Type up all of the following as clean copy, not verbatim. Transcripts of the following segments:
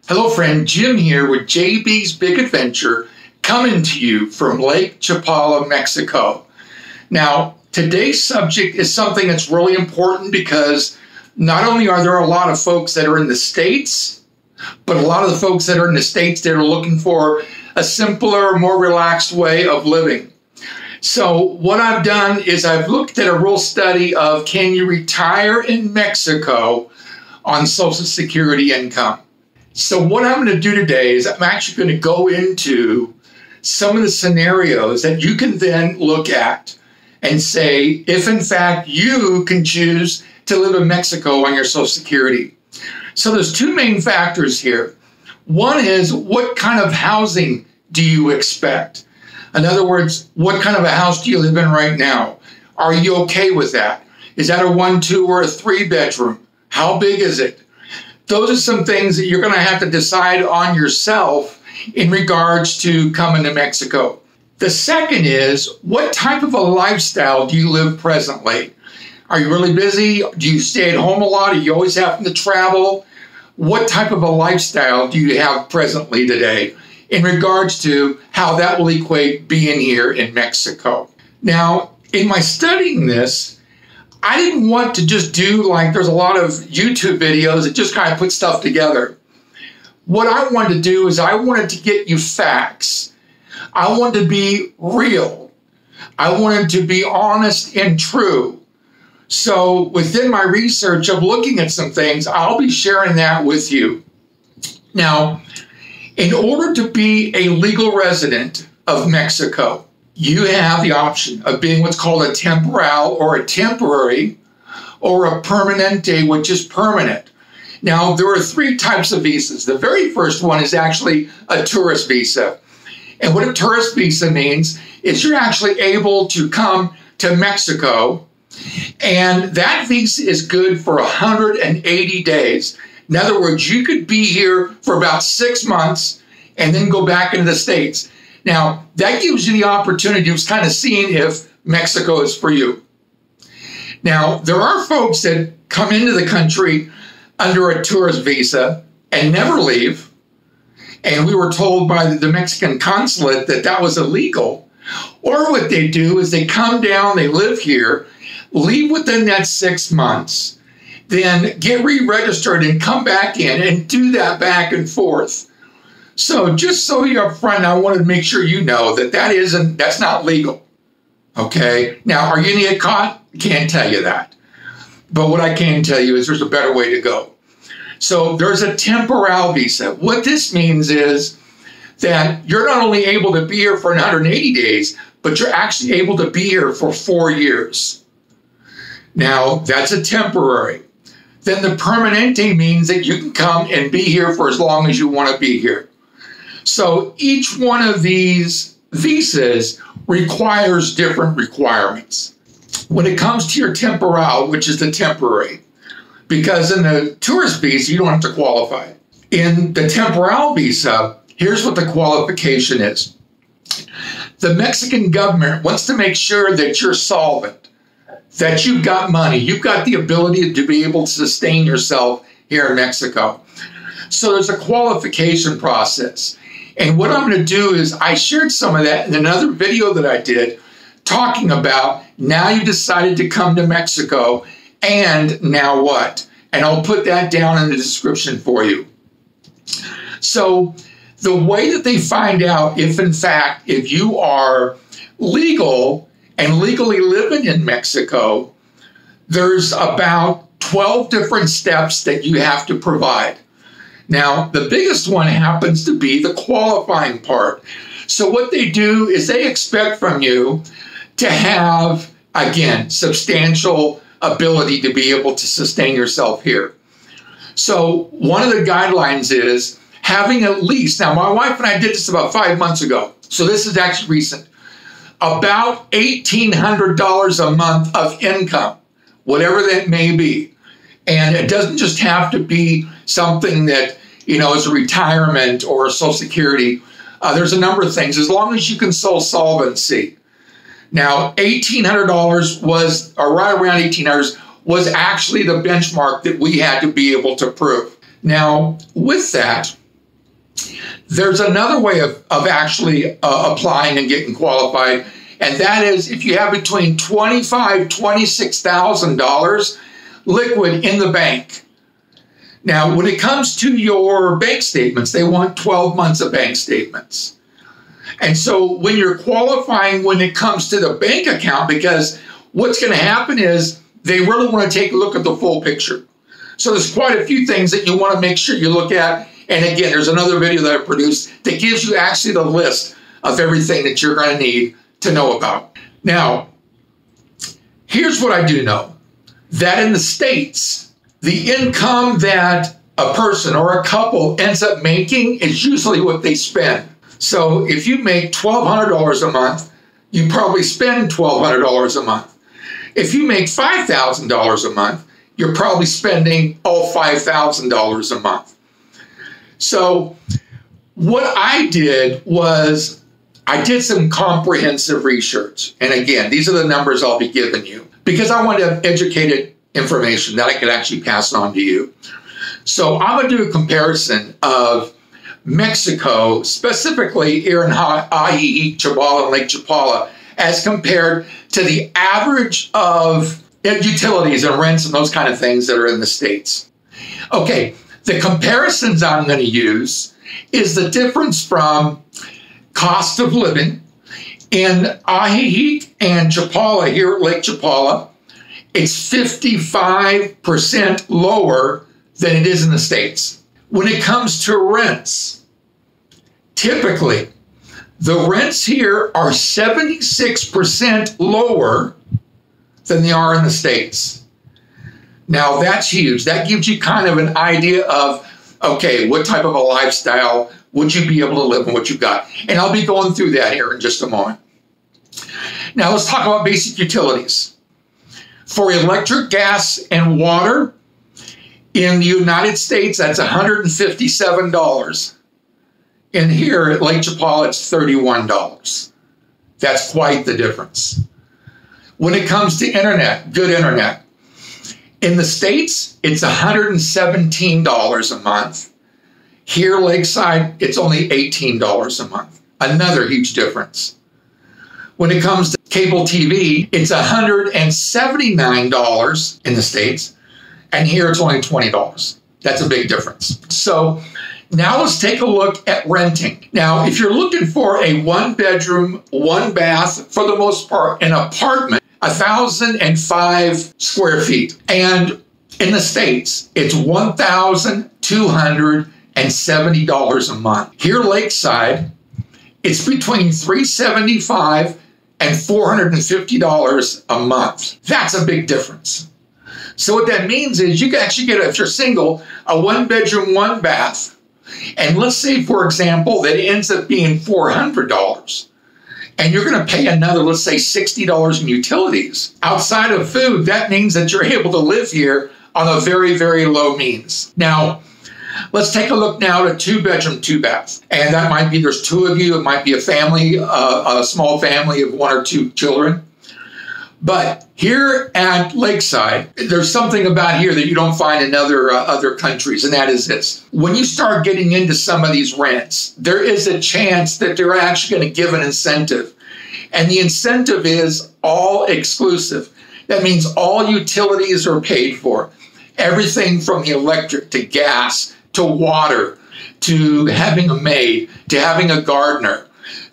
Hello friend, Jim here with JB's Big Adventure, coming to you from Lake Chapala, Mexico. Now, today's subject is something that's really important because not only are there a lot of folks that are in the States, but a lot of the folks that are in the States that are looking for a simpler, more relaxed way of living. So what I've done is I've looked at a real study of can you retire in Mexico on Social Security income. So what I'm going to do today is I'm actually going to go into some of the scenarios that you can then look at and say if in fact you can choose to live in Mexico on your Social Security. So there's two main factors here. One is what kind of housing do you expect? In other words, what kind of a house do you live in right now? Are you okay with that? Is that a 1, 2, or a 3 bedroom? How big is it? Those are some things that you're going to have to decide on yourself in regards to coming to Mexico. The second is, what type of a lifestyle do you live presently? Are you really busy? Do you stay at home a lot? Are you always having to travel? What type of a lifestyle do you have presently today in regards to how that will equate being here in Mexico? Now, in my studying this, I didn't want to just do like there's a lot of YouTube videos that just kind of put stuff together. What I wanted to do is I wanted to get you facts. I wanted to be real. I wanted to be honest and true. So within my research of looking at some things, I'll be sharing that with you. Now, in order to be a legal resident of Mexico, you have the option of being what's called a temporal or a temporary or a permanente, which is permanent. Now, there are 3 types of visas. The very first one is actually a tourist visa. And what a tourist visa means is you're actually able to come to Mexico, and that visa is good for 180 days. In other words, you could be here for about 6 months and then go back into the States. Now, that gives you the opportunity of kind of seeing if Mexico is for you. Now, there are folks that come into the country under a tourist visa and never leave. And we were told by the Mexican consulate that that was illegal. Or what they do is they come down, they live here, leave within that 6 months, then get re-registered and come back in and do that back and forth. So just so you're up front, I wanted to make sure you know that that's not legal. Okay? Now, are you going to get caught? Can't tell you that. But what I can tell you is there's a better way to go. So there's a temporal visa. What this means is that you're not only able to be here for 180 days, but you're actually able to be here for 4 years. Now, that's a temporary. Then the permanente means that you can come and be here for as long as you want to be here. So each one of these visas requires different requirements. When it comes to your temporal, which is the temporary, because in the tourist visa, you don't have to qualify. In the temporal visa, here's what the qualification is. The Mexican government wants to make sure that you're solvent, that you've got money, you've got the ability to be able to sustain yourself here in Mexico. So there's a qualification process. And what I'm going to do is I shared some of that in another video that I did talking about now you decided to come to Mexico and now what? And I'll put that down in the description for you. So the way that they find out if in fact, if you are legal and legally living in Mexico, there's about 12 different steps that you have to provide. Now, the biggest one happens to be the qualifying part. So what they do is they expect from you to have, again, substantial ability to be able to sustain yourself here. So one of the guidelines is having at least, now my wife and I did this about 5 months ago, so this is actually recent, about $1,800 a month of income, whatever that may be. And it doesn't just have to be something that, you know, is a retirement or a Social Security. There's a number of things, as long as you can show solvency. Now, $1,800 was, or right around $1,800, was actually the benchmark that we had to be able to prove. Now, with that, There's another way of actually applying and getting qualified, and that is if you have between $25,000, $26,000 liquid in the bank. Now, when it comes to your bank statements, they want 12 months of bank statements. And so when you're qualifying when it comes to the bank account, because what's going to happen is they really want to take a look at the full picture. So there's quite a few things that you want to make sure you look at. And again, there's another video that I produced that gives you actually the list of everything that you're going to need to know about. Now, here's what I do know. That in the States, the income that a person or a couple ends up making is usually what they spend. So if you make $1,200 a month, you probably spend $1,200 a month. If you make $5,000 a month, you're probably spending all $5,000 a month. So what I did was I did some comprehensive research. And again, these are the numbers I'll be giving you because I want to have educated information that I could actually pass on to you. So I'm going to do a comparison of Mexico, specifically here in Ajijic, Chapala, and Lake Chapala, as compared to the average of utilities and rents and those kind of things that are in the States. Okay, the comparisons I'm going to use is the difference from cost of living in Ajijic and Chapala here at Lake Chapala. It's 55% lower than it is in the States. When it comes to rents, typically, the rents here are 76% lower than they are in the States. Now, that's huge. That gives you kind of an idea of, okay, what type of a lifestyle would you be able to live and what you've got? And I'll be going through that here in just a moment. Now, let's talk about basic utilities. For electric, gas, and water, in the United States, that's $157. And here at Lake Chapala, it's $31. That's quite the difference. When it comes to internet, good internet, in the States, it's $117 a month. Here, Lakeside, it's only $18 a month. Another huge difference. When it comes to cable TV, it's $179 in the States. And here it's only $20. That's a big difference. So now let's take a look at renting. Now, if you're looking for a one bedroom, one bath, for the most part, an apartment, 1,005 square feet. And in the States, it's $1,270 a month. Here, Lakeside, it's between $375 and $450 a month. That's a big difference. So what that means is you can actually get, if you're single, a one bedroom, one bath. And let's say, for example, that it ends up being $400. And you're going to pay another, let's say, $60 in utilities. Outside of food, that means that you're able to live here on a very, very low means. Now, let's take a look now at a two bedroom, two bath. And that might be, there's two of you. It might be a family, a small family of one or two children. But here at Lakeside, there's something about here that you don't find in other countries, and that is this. When you start getting into some of these rents, there is a chance that they're actually going to give an incentive. And the incentive is all exclusive. That means all utilities are paid for. Everything from the electric to gas to water to having a maid to having a gardener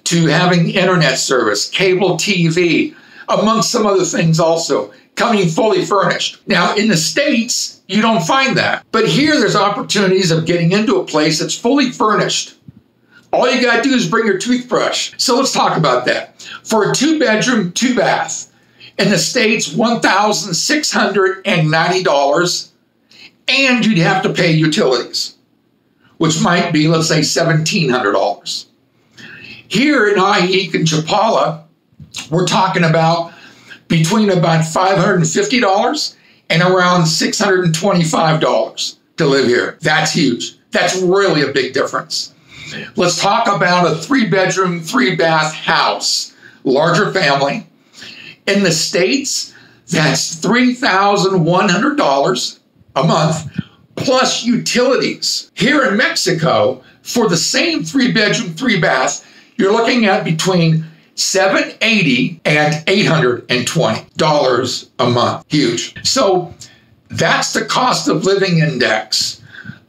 to having internet service, cable TV, amongst some other things also, coming fully furnished. Now, in the States, you don't find that. But here, there's opportunities of getting into a place that's fully furnished. All you got to do is bring your toothbrush. So let's talk about that. For a two bedroom, two bath, in the States, $1,690, and you'd have to pay utilities, which might be, let's say, $1,700. Here in Ajijic and Chapala, we're talking about between about $550 and around $625 to live here. That's huge. That's really a big difference. Let's talk about a three bedroom, three bath house, larger family. In the States, that's $3,100 a month plus utilities. Here in Mexico, for the same 3-bedroom, 3-bath, you're looking at between $780 and $820 a month. Huge. So that's the cost of living index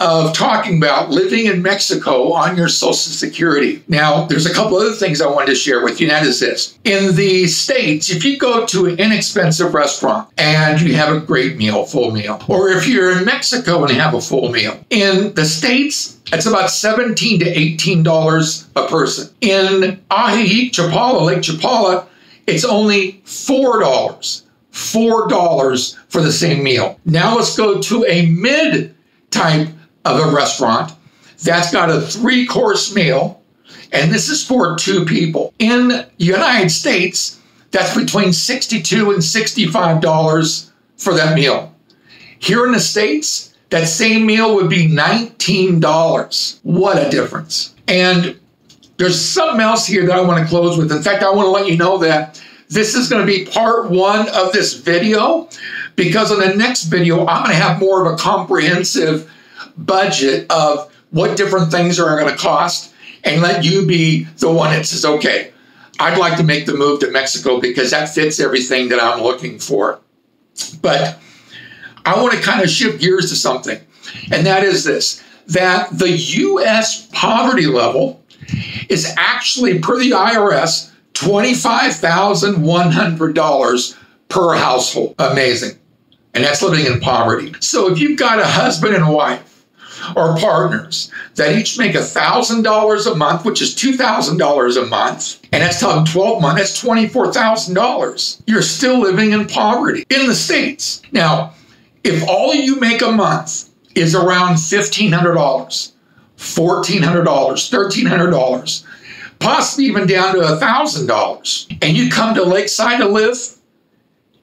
of talking about living in Mexico on your Social Security. Now, there's a couple other things I wanted to share with you, and that is this. In the States, if you go to an inexpensive restaurant and you have a great meal, full meal, or if you're in Mexico and have a full meal, in the States, it's about $17 to $18 a person. In Ajijic, Chapala, Lake Chapala, it's only $4. $4 for the same meal. Now let's go to a mid-type of a restaurant that's got a 3-course meal, and this is for 2 people. In the United States, that's between $62 and $65 for that meal. Here in the States, that same meal would be $19. What a difference. And there's something else here that I want to close with. In fact, I want to let you know that this is going to be part 1 of this video, because in the next video, I'm going to have more of a comprehensive budget of what different things are going to cost, and let you be the one that says, okay, I'd like to make the move to Mexico because that fits everything that I'm looking for. But I want to kind of shift gears to something, and that is this, that the U.S. poverty level is actually, per the IRS, $25,100 per household. Amazing. And that's living in poverty. So if you've got a husband and wife or partners that each make $1,000 a month, which is $2,000 a month, and that's 12 months, that's $24,000. You're still living in poverty in the States. Now, if all you make a month is around $1,500, $1,400, $1,300, possibly even down to $1,000, and you come to Lakeside to live,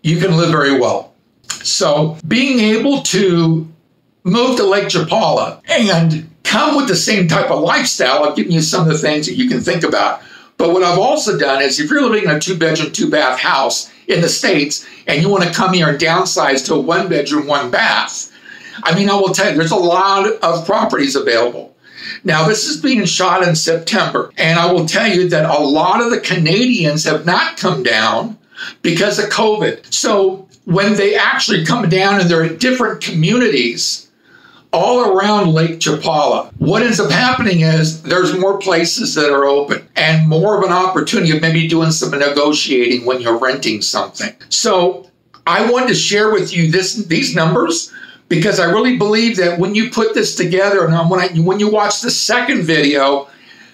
you can live very well. So being able to move to Lake Chapala and come with the same type of lifestyle, I've given you some of the things that you can think about. But what I've also done is, if you're living in a 2-bedroom, 2-bath house in the States and you want to come here and downsize to a 1-bedroom, 1-bath, I mean, I will tell you, there's a lot of properties available. Now, this is being shot in September, and I will tell you that a lot of the Canadians have not come down because of COVID. So when they actually come down and they're in different communities all around Lake Chapala, what ends up happening is there's more places that are open and more of an opportunity of maybe doing some negotiating when you're renting something. So I wanted to share with you these numbers, because I really believe that when you put this together, and when you watch the second video,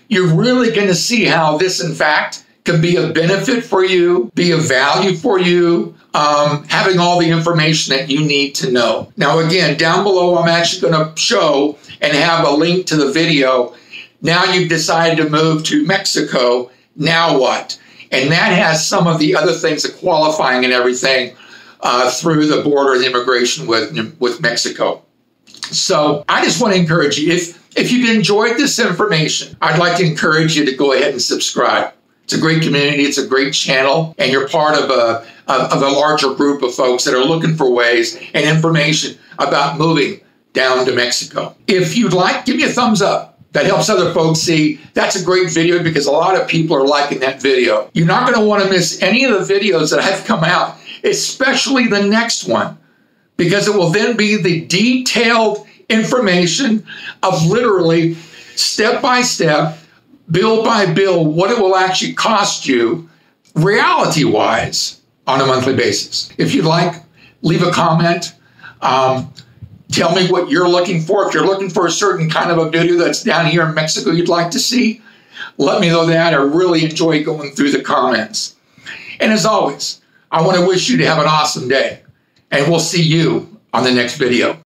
you're really going to see how this, in fact, can be a benefit for you, be a value for you, having all the information that you need to know. Now, again, down below, I'm actually going to show and have a link to the video. Now you've decided to move to Mexico. Now what? And that has some of the other things, the qualifying and everything, through the border and immigration with Mexico. So I just want to encourage you, if you've enjoyed this information, I'd like to encourage you to go ahead and subscribe. It's a great community, it's a great channel, and you're part of a larger group of folks that are looking for ways and information about moving down to Mexico. If you'd like, give me a thumbs up. That helps other folks see that's a great video, because a lot of people are liking that video. You're not going to want to miss any of the videos that have come out, especially the next one, because it will then be the detailed information of literally step by step, bill by bill, what it will actually cost you reality-wise on a monthly basis. If you'd like, leave a comment. Tell me what you're looking for. If you're looking for a certain kind of a video that's down here in Mexico you'd like to see, let me know that. I really enjoy going through the comments. And as always, I want to wish you to have an awesome day, and we'll see you on the next video.